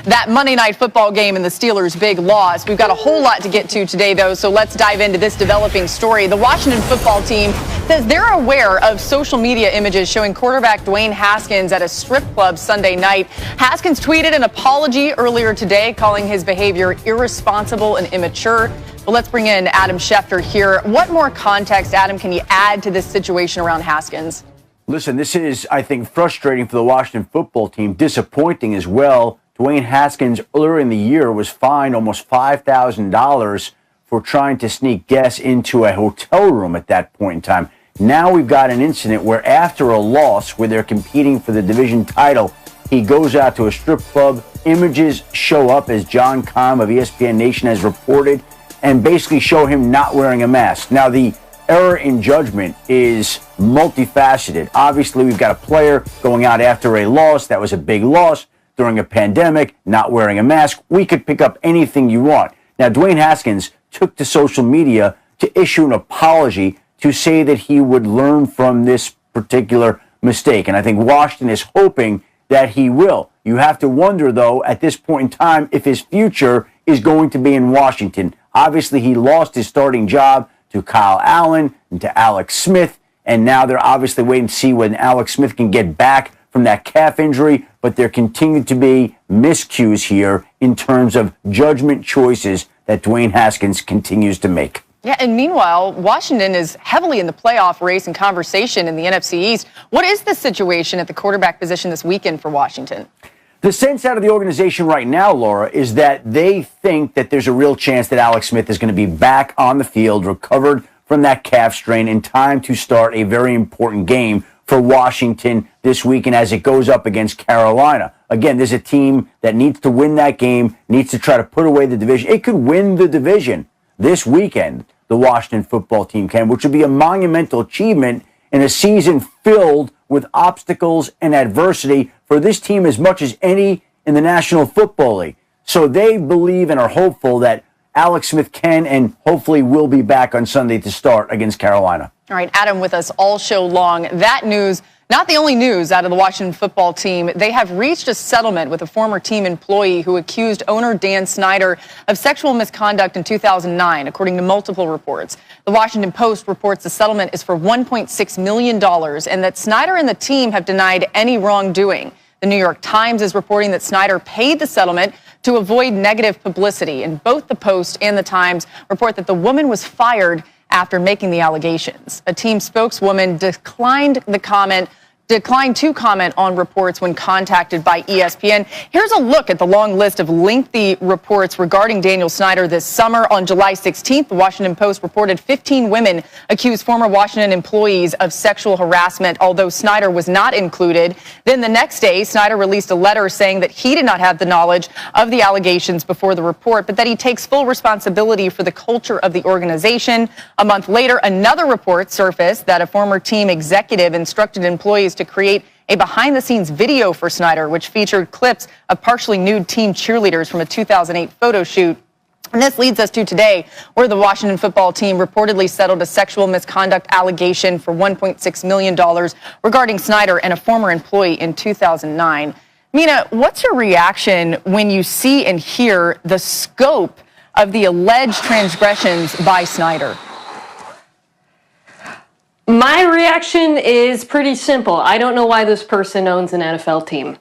that Monday Night Football game and the Steelers' big loss. We've got a whole lot to get to today, though, so let's dive into this developing story. The Washington football team says they're aware of social media images showing quarterback Dwayne Haskins at a strip club Sunday night. Haskins tweeted an apology earlier today, calling his behavior irresponsible and immature. Well, let's bring in Adam Schefter here. What more context, Adam, can you add to this situation around Haskins? Listen, this is, I think, frustrating for the Washington football team, disappointing as well. Dwayne Haskins earlier in the year was fined almost $5,000 for trying to sneak guests into a hotel room at that point in time. Now we've got an incident where after a loss, where they're competing for the division title, he goes out to a strip club. Images show up, as John Keim of ESPN Nation has reported, and basically show him not wearing a mask. Now, the error in judgment is multifaceted. Obviously, we've got a player going out after a loss. That was a big loss during a pandemic, not wearing a mask. We could pick up anything you want. Now, Dwayne Haskins took to social media to issue an apology to say that he would learn from this particular mistake. And I think Washington is hoping that he will. You have to wonder, though, at this point in time, if his future is going to be in Washington. Obviously, he lost his starting job to Kyle Allen and to Alex Smith, and now they're obviously waiting to see when Alex Smith can get back from that calf injury, but there continue to be miscues here in terms of judgment choices that Dwayne Haskins continues to make. Yeah, and meanwhile, Washington is heavily in the playoff race and conversation in the NFC East. What is the situation at the quarterback position this weekend for Washington? The sense out of the organization right now, Laura, is that they think that there's a real chance that Alex Smith is going to be back on the field, recovered from that calf strain, in time to start a very important game for Washington this weekend as it goes up against Carolina. Again, there's a team that needs to win that game, needs to try to put away the division. It could win the division this weekend, the Washington football team can, which would be a monumental achievement in a season filled with obstacles and adversity for this team as much as any in the National Football League. So they believe and are hopeful that Alex Smith can and hopefully will be back on Sunday to start against Carolina. All right, Adam with us all show long. That news, not the only news out of the Washington football team. They have reached a settlement with a former team employee who accused owner Dan Snyder of sexual misconduct in 2009, according to multiple reports. The Washington Post reports the settlement is for $1.6 million and that Snyder and the team have denied any wrongdoing. The New York Times is reporting that Snyder paid the settlement to avoid negative publicity, and both the Post and the Times report that the woman was fired after making the allegations. A team spokeswoman declined to comment on reports when contacted by ESPN. Here's a look at the long list of lengthy reports regarding Daniel Snyder this summer. On July 16th, the Washington Post reported 15 women accused former Washington employees of sexual harassment, although Snyder was not included. Then the next day, Snyder released a letter saying that he did not have the knowledge of the allegations before the report, but that he takes full responsibility for the culture of the organization. A month later, another report surfaced that a former team executive instructed employees to create a behind-the-scenes video for Snyder, which featured clips of partially nude team cheerleaders from a 2008 photo shoot. And this leads us to today, where the Washington football team reportedly settled a sexual misconduct allegation for $1.6 million regarding Snyder and a former employee in 2009. Mina, what's your reaction when you see and hear the scope of the alleged transgressions by Snyder? My reaction is pretty simple. I don't know why this person owns an NFL team.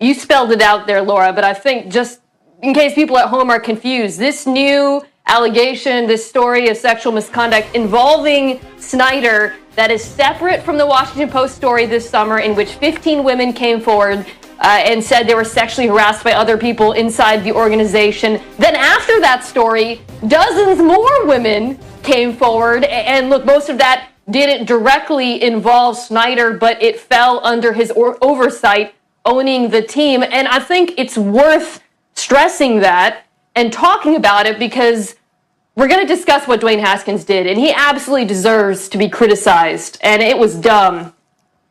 You spelled it out there, Laura, but I think just in case people at home are confused, this new allegation, this story of sexual misconduct involving Snyder that is separate from the Washington Post story this summer in which 15 women came forward and said they were sexually harassed by other people inside the organization. Then after that story, dozens more women came forward. And look, most of that didn't directly involve Snyder, but it fell under his oversight owning the team. And I think it's worth stressing that and talking about it because we're going to discuss what Dwayne Haskins did, and he absolutely deserves to be criticized, and it was dumb.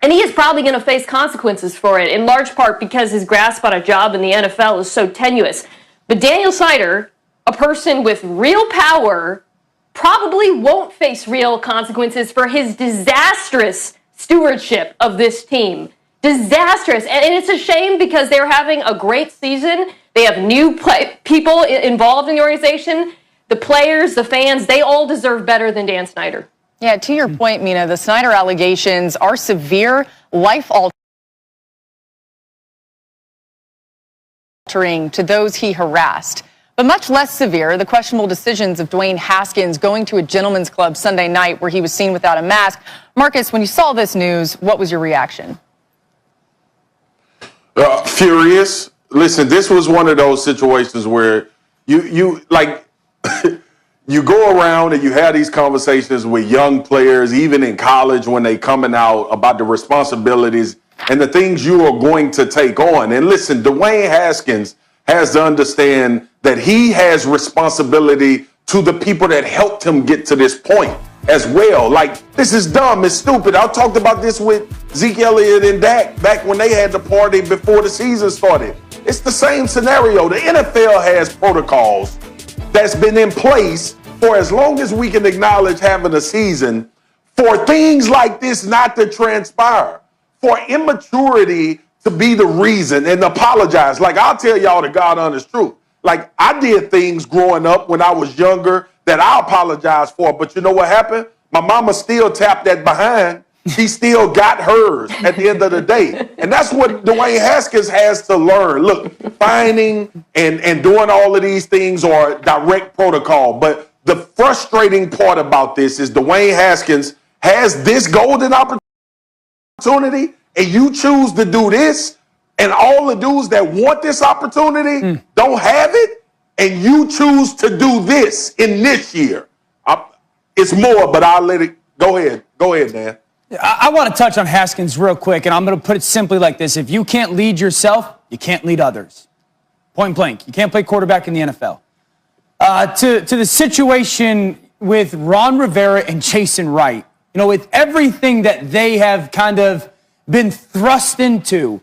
And he is probably going to face consequences for it, in large part because his grasp on a job in the NFL is so tenuous. But Daniel Snyder, a person with real power, probably won't face real consequences for his disastrous stewardship of this team. Disastrous. And it's a shame because they're having a great season. They have new people involved in the organization. The players, the fans, they all deserve better than Dan Snyder. Yeah, to your point, Mina, the Snyder allegations are severe, life-altering to those he harassed. But much less severe, the questionable decisions of Dwayne Haskins going to a gentleman's club Sunday night where he was seen without a mask. Marcus, when you saw this news, what was your reaction? Furious. Listen, this was one of those situations where you like you go around and you have these conversations with young players, even in college, when they coming out about the responsibilities and the things you are going to take on. And listen, Dwayne Haskins has to understand that he has responsibility to the people that helped him get to this point as well. Like, this is dumb, it's stupid. I talked about this with Zeke Elliott and Dak back when they had the party before the season started. It's the same scenario. The NFL has protocols that's been in place for as long as we can acknowledge having a season for things like this not to transpire, for immaturity to be the reason and apologize. Like, I'll tell y'all the God honest truth. Like, I did things growing up when I was younger that I apologize for, but you know what happened? My mama still tapped that behind. She still got hers at the end of the day. And that's what Dwayne Haskins has to learn. Look, fining and doing all of these things are direct protocol. But the frustrating part about this is Dwayne Haskins has this golden opportunity, and you choose to do this, and all the dudes that want this opportunity don't have it, and you choose to do this in this year. It's more, but I'll let it go ahead. Go ahead, Dan. I want to touch on Haskins real quick, and I'm going to put it simply like this. If you can't lead yourself, you can't lead others. Point blank. You can't play quarterback in the NFL. To the situation with Ron Rivera and Jason Wright, you know, with everything that they have kind of been thrust into,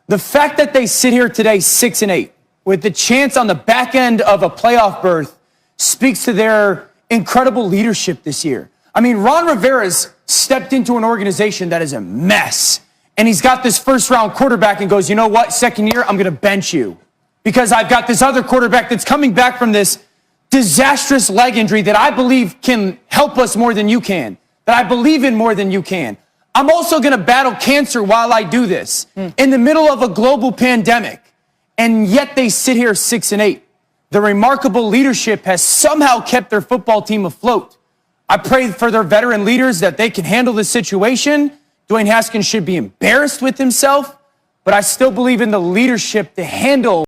the fact that they sit here today 6-8 with the chance on the back end of a playoff berth speaks to their incredible leadership this year. I mean, Ron Rivera's stepped into an organization that is a mess, and he's got this first-round quarterback and goes, you know what, second year, I'm going to bench you because I've got this other quarterback that's coming back from this disastrous leg injury that I believe can help us more than you can, that I believe in more than you can. I'm also going to battle cancer while I do this in the middle of a global pandemic, and yet they sit here 6-8. The remarkable leadership has somehow kept their football team afloat. I pray for their veteran leaders that they can handle this situation. Dwayne Haskins should be embarrassed with himself, but I still believe in the leadership to handle